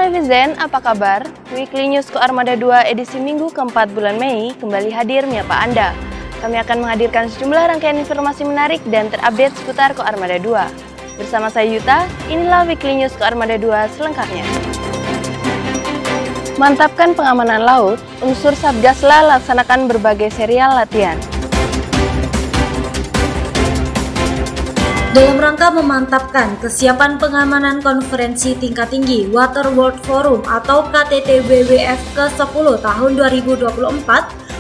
netizen, apa kabar? Weekly News Koarmada 2 edisi Minggu keempat bulan Mei kembali hadir menyapa Anda. Kami akan menghadirkan sejumlah rangkaian informasi menarik dan terupdate seputar Koarmada 2. Bersama saya Yuta, inilah Weekly News Koarmada 2 selengkapnya. Mantapkan pengamanan laut, unsur Satgasla laksanakan berbagai serial latihan. Dalam rangka memantapkan kesiapan pengamanan konferensi tingkat tinggi Water World Forum atau KTT WWF ke-10 tahun 2024,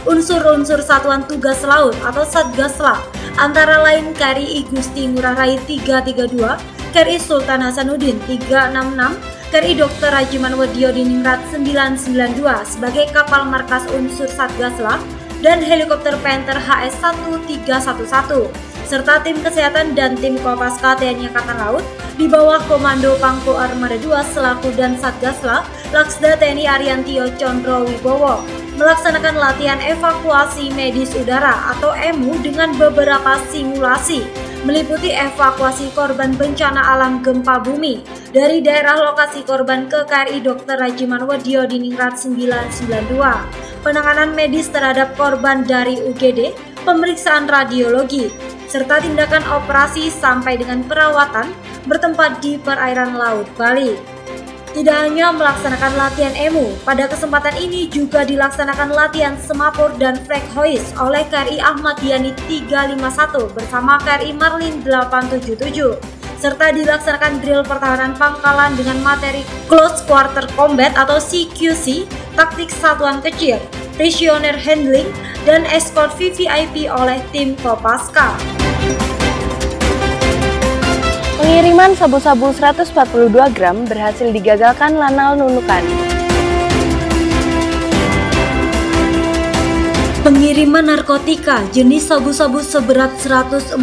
unsur-unsur Satuan Tugas Laut atau Satgasla antara lain KRI Igusti Ngurah Rai 332, KRI Sultan Hasanuddin 366, KRI Dr. Haji Manwedyo Diningrat 992 sebagai kapal markas unsur Satgasla dan helikopter Panther HS-1311 serta tim kesehatan dan tim Kopaska TNI Angkatan Laut di bawah Komando Pangko Armada 2 selaku dan Satgasla Laksda TNI Ariantio Condro Wibowo melaksanakan latihan evakuasi medis udara atau EMU dengan beberapa simulasi meliputi evakuasi korban bencana alam gempa bumi dari daerah lokasi korban ke KRI Dr. Haji Manwedyo Diningrat 992, penanganan medis terhadap korban dari UGD, pemeriksaan radiologi, serta tindakan operasi sampai dengan perawatan bertempat di perairan Laut Bali. Tidak hanya melaksanakan latihan EMU, pada kesempatan ini juga dilaksanakan latihan semapur dan flag hoist oleh KRI Ahmad Yani 351 bersama KRI Marlin 877, serta dilaksanakan drill pertahanan pangkalan dengan materi Close Quarter Combat atau CQC, taktik satuan kecil, prisoner handling, dan escort VVIP oleh tim Kopaska. Pengiriman sabu-sabu 142 gram berhasil digagalkan Lanal Nunukan. Pengiriman narkotika jenis sabu-sabu seberat 142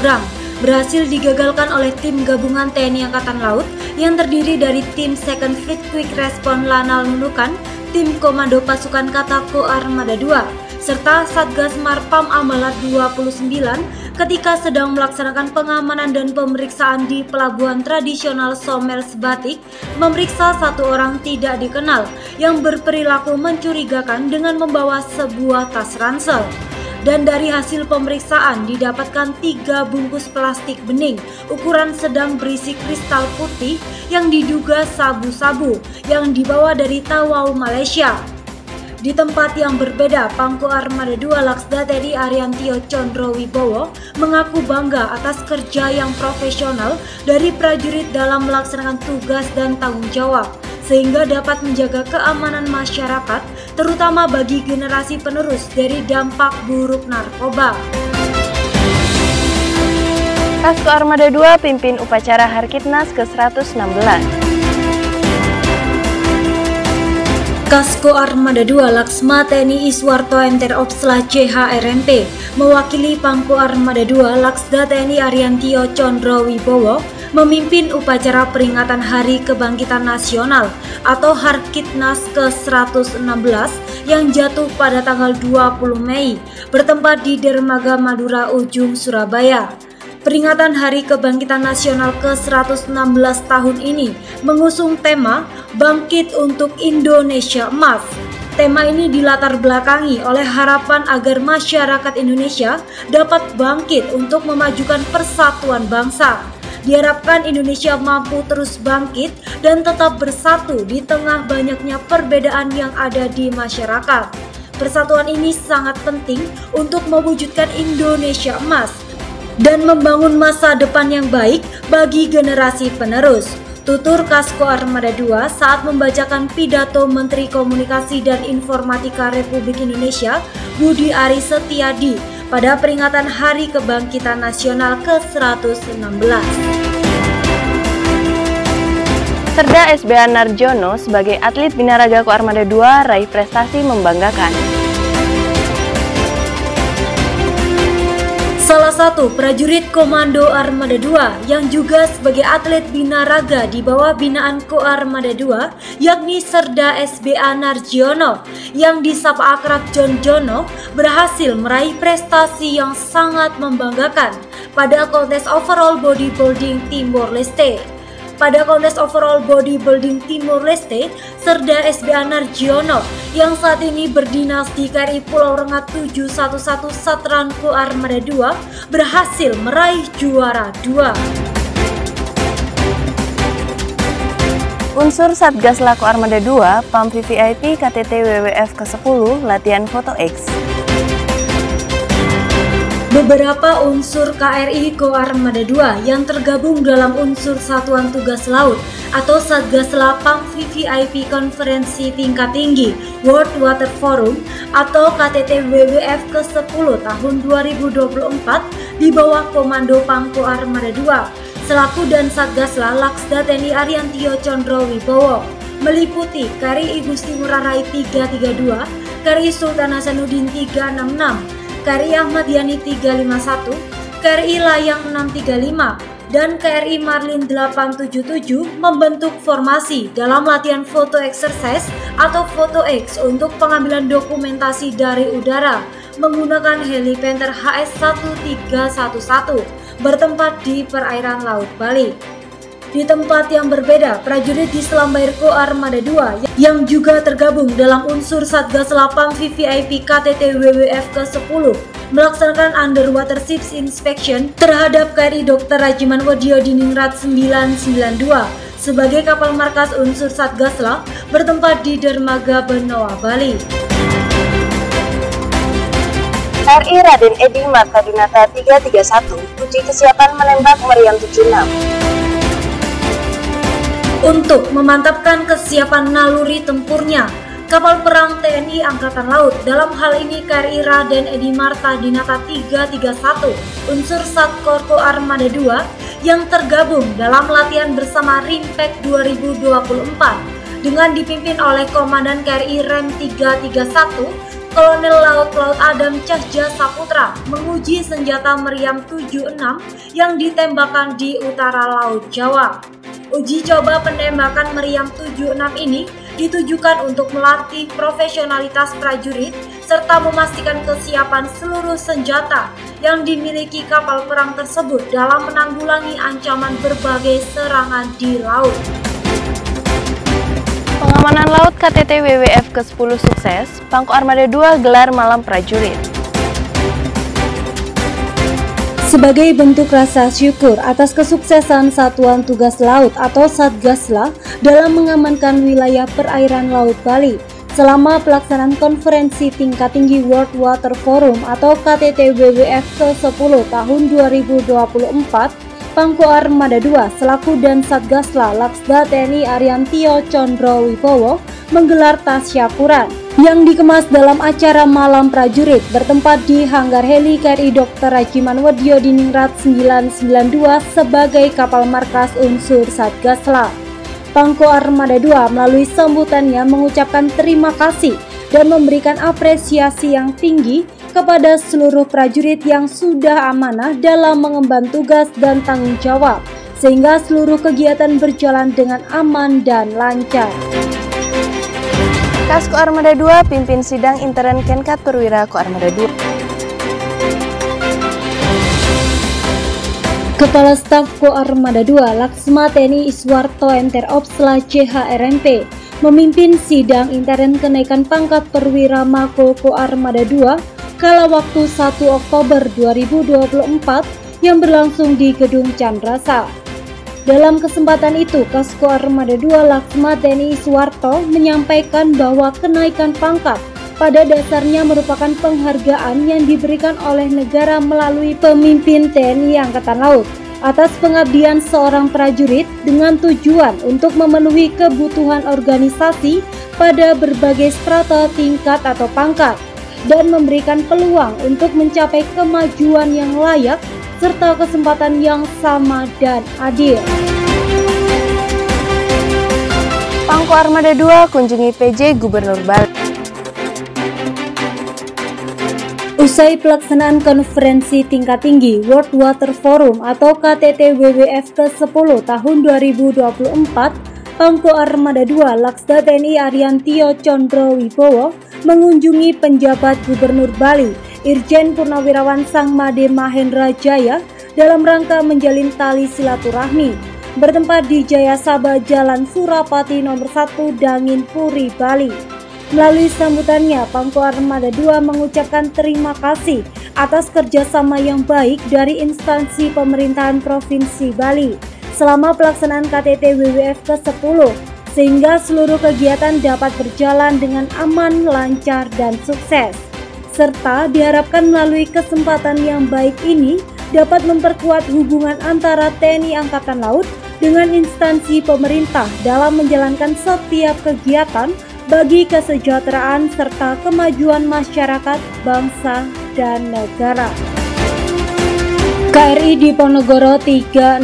gram berhasil digagalkan oleh tim gabungan TNI Angkatan Laut yang terdiri dari tim Second Fleet Quick Response Lanal Nunukan, tim Komando Pasukan Katako Armada 2, serta Satgas Marpam Amalat 29 ketika sedang melaksanakan pengamanan dan pemeriksaan di Pelabuhan Tradisional Somers Batik, memeriksa satu orang tidak dikenal yang berperilaku mencurigakan dengan membawa sebuah tas ransel. Dan dari hasil pemeriksaan didapatkan 3 bungkus plastik bening ukuran sedang berisi kristal putih yang diduga sabu-sabu yang dibawa dari Tawau, Malaysia. Di tempat yang berbeda, Pangko Armada 2 Laksda TNI Ariantio Condro Wibowo mengaku bangga atas kerja yang profesional dari prajurit dalam melaksanakan tugas dan tanggung jawab, sehingga dapat menjaga keamanan masyarakat, terutama bagi generasi penerus dari dampak buruk narkoba. Kasko Armada 2 pimpin upacara Harkitnas ke-116. Kasko Armada 2 Laksma TNI Iswarto MTR Opsla CHRMP mewakili Pangko Armada 2 Laksda TNI Ariantio Condro Wibowo memimpin upacara peringatan Hari Kebangkitan Nasional atau Harkitnas ke-116 yang jatuh pada tanggal 20 Mei bertempat di Dermaga Madura Ujung, Surabaya. Peringatan Hari Kebangkitan Nasional ke-116 tahun ini mengusung tema Bangkit untuk Indonesia Emas. Tema ini dilatar belakangi oleh harapan agar masyarakat Indonesia dapat bangkit untuk memajukan persatuan bangsa. Diharapkan Indonesia mampu terus bangkit dan tetap bersatu di tengah banyaknya perbedaan yang ada di masyarakat. Persatuan ini sangat penting untuk mewujudkan Indonesia Emas dan membangun masa depan yang baik bagi generasi penerus. Tutur Kasko Armada 2 saat membacakan pidato Menteri Komunikasi dan Informatika Republik Indonesia Budi Aris Setiadi pada peringatan Hari Kebangkitan Nasional ke-116. Serda SBA Narjono sebagai atlet binaraga Koarmada 2 raih prestasi membanggakan. Salah satu prajurit Komando Armada 2 yang juga sebagai atlet binaraga di bawah binaan Koarmada 2 yakni Serda SBA Narjono yang disapa akrab John Jono berhasil meraih prestasi yang sangat membanggakan pada kontes overall bodybuilding Timor Leste. pada kontes overall bodybuilding Timur Leste Serda SBA Nargiono yang saat ini berdinas di KRI Pulau Rengat 711 Satranco Armada 2 berhasil meraih juara 2. Unsur Satgas Laku Armada 2, PAM VVIP KTT WWF ke-10 latihan foto X. Beberapa unsur KRI Ko Armada 2 yang tergabung dalam unsur Satuan Tugas Laut atau Satgasla PAM VVIP Konferensi Tingkat Tinggi World Water Forum atau KTT WWF ke-10 tahun 2024 di bawah Komando PAM Ko Armada 2 selaku dan Satgasla Laksda TNI Ariantio Condro Wibowo meliputi KRI Igusti Ngurah Rai 332, KRI Sultan Hasanuddin 366, KRI Ahmad Yani 351, KRI Layang 635, dan KRI Marlin 877 membentuk formasi dalam latihan foto exercise atau foto X untuk pengambilan dokumentasi dari udara menggunakan heli Panther HS-1311 bertempat di perairan Laut Bali. Di tempat yang berbeda, prajurit di Selam Air Ko Armada 2 yang juga tergabung dalam unsur Satgas Lapam VVIP KTT WWF ke-10 melaksanakan Underwater Ships Inspection terhadap KRI Dr. Rajiman Wedyo Diningrat 992 sebagai kapal markas unsur Satgasla bertempat di Dermaga Benoa, Bali. RI Raden Edi Martadinata 331 uji kesiapan menembak meriam 76. Untuk memantapkan kesiapan naluri tempurnya, kapal perang TNI Angkatan Laut, dalam hal ini KRI Raden Edi Martadinata 331, unsur Satkor Ko Armada 2 yang tergabung dalam latihan bersama Rimpek 2024 dengan dipimpin oleh Komandan KRI Rem 331 Kolonel Laut Adam Cahja Saputra menguji senjata meriam 76 yang ditembakkan di utara Laut Jawa. Uji coba penembakan meriam 76 ini ditujukan untuk melatih profesionalitas prajurit serta memastikan kesiapan seluruh senjata yang dimiliki kapal perang tersebut dalam menanggulangi ancaman berbagai serangan di laut. Pengamanan Laut KTT WWF ke-10 sukses, Pangko Armada 2 gelar Malam Prajurit. Sebagai bentuk rasa syukur atas kesuksesan Satuan Tugas Laut atau Satgasla dalam mengamankan wilayah perairan Laut Bali selama pelaksanaan konferensi tingkat tinggi World Water Forum atau KTT WWF ke-10 tahun 2024, Pangko Armada 2 selaku dan Satgasla Laksda TNI Ariantio Condro Wibowo menggelar tasyakuran yang dikemas dalam acara Malam Prajurit bertempat di Hanggar Heli KRI Dr. Rajiman Wedyo Diningrat 992 sebagai kapal markas unsur Satgasla. Pangko Armada 2 melalui sambutannya mengucapkan terima kasih dan memberikan apresiasi yang tinggi kepada seluruh prajurit yang sudah amanah dalam mengemban tugas dan tanggung jawab, sehingga seluruh kegiatan berjalan dengan aman dan lancar. Kas Ko Armada 2 pimpin sidang intern Kenkat Perwira Ko Armada 2. Kepala Staf Ko Armada 2 Laksma TNI Iswarto Enter Opsla CHRMP memimpin sidang intern kenaikan pangkat perwira Mako Ko Armada 2 kala waktu 1 Oktober 2024 yang berlangsung di Gedung Candrasa. Dalam kesempatan itu, Kasko Armada 2 Laksma TNI Suwarto menyampaikan bahwa kenaikan pangkat pada dasarnya merupakan penghargaan yang diberikan oleh negara melalui pemimpin TNI Angkatan Laut atas pengabdian seorang prajurit dengan tujuan untuk memenuhi kebutuhan organisasi pada berbagai strata tingkat atau pangkat dan memberikan peluang untuk mencapai kemajuan yang layak serta kesempatan yang sama dan adil. Pangko Armada 2 kunjungi PJ Gubernur Bali. Usai pelaksanaan konferensi tingkat tinggi World Water Forum atau KTT WWF ke-10 tahun 2024, Pangko Armada 2 Laksda TNI Ariantio Condro Wibowo mengunjungi penjabat Gubernur Bali, Irjen Purnawirawan Sang Made Mahendra Jaya dalam rangka menjalin tali silaturahmi bertempat di Jayasabha Jalan Surapati nomor 1 Dangin Puri, Bali. Melalui sambutannya, Pangko Armada 2 mengucapkan terima kasih atas kerjasama yang baik dari instansi pemerintahan Provinsi Bali selama pelaksanaan KTT WWF ke-10, sehingga seluruh kegiatan dapat berjalan dengan aman, lancar, dan sukses. Serta diharapkan melalui kesempatan yang baik ini dapat memperkuat hubungan antara TNI Angkatan Laut dengan instansi pemerintah dalam menjalankan setiap kegiatan bagi kesejahteraan serta kemajuan masyarakat, bangsa, dan negara. KRI Diponegoro 365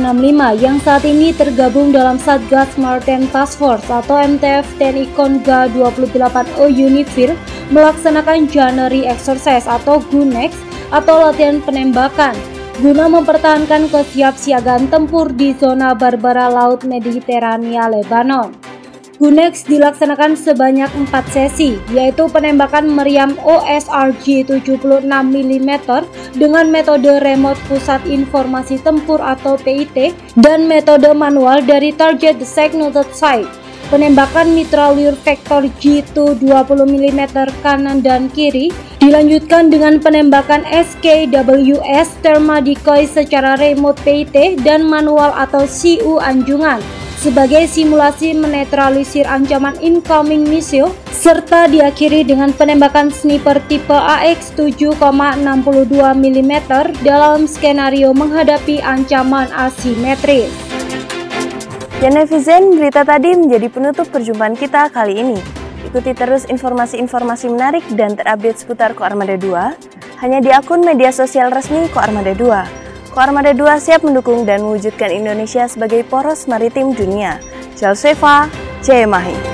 yang saat ini tergabung dalam Satgas Maritime Task Force atau MTF TNI Konga 28O Unifil melaksanakan January Exercise atau GUNEX atau latihan penembakan guna mempertahankan kesiapsiagaan tempur di zona Barbara Laut Mediterania Lebanon. GUNEX dilaksanakan sebanyak 4 sesi, yaitu penembakan meriam OSRG 76 mm dengan metode Remote Pusat Informasi Tempur atau PIT dan metode manual dari Target Designated Site. Penembakan mitrailleur Vector G2 20 mm kanan dan kiri dilanjutkan dengan penembakan SKWS Therma Decoy secara remote PIT dan manual atau CU anjungan sebagai simulasi menetralisir ancaman incoming missile, serta diakhiri dengan penembakan sniper tipe AX 7,62 mm dalam skenario menghadapi ancaman asimetris. Ya netizen, berita tadi menjadi penutup perjumpaan kita kali ini. Ikuti terus informasi-informasi menarik dan terupdate seputar Koarmada 2 hanya di akun media sosial resmi Koarmada 2. Koarmada 2 siap mendukung dan mewujudkan Indonesia sebagai poros maritim dunia. Jalseva, Jaya Mahi.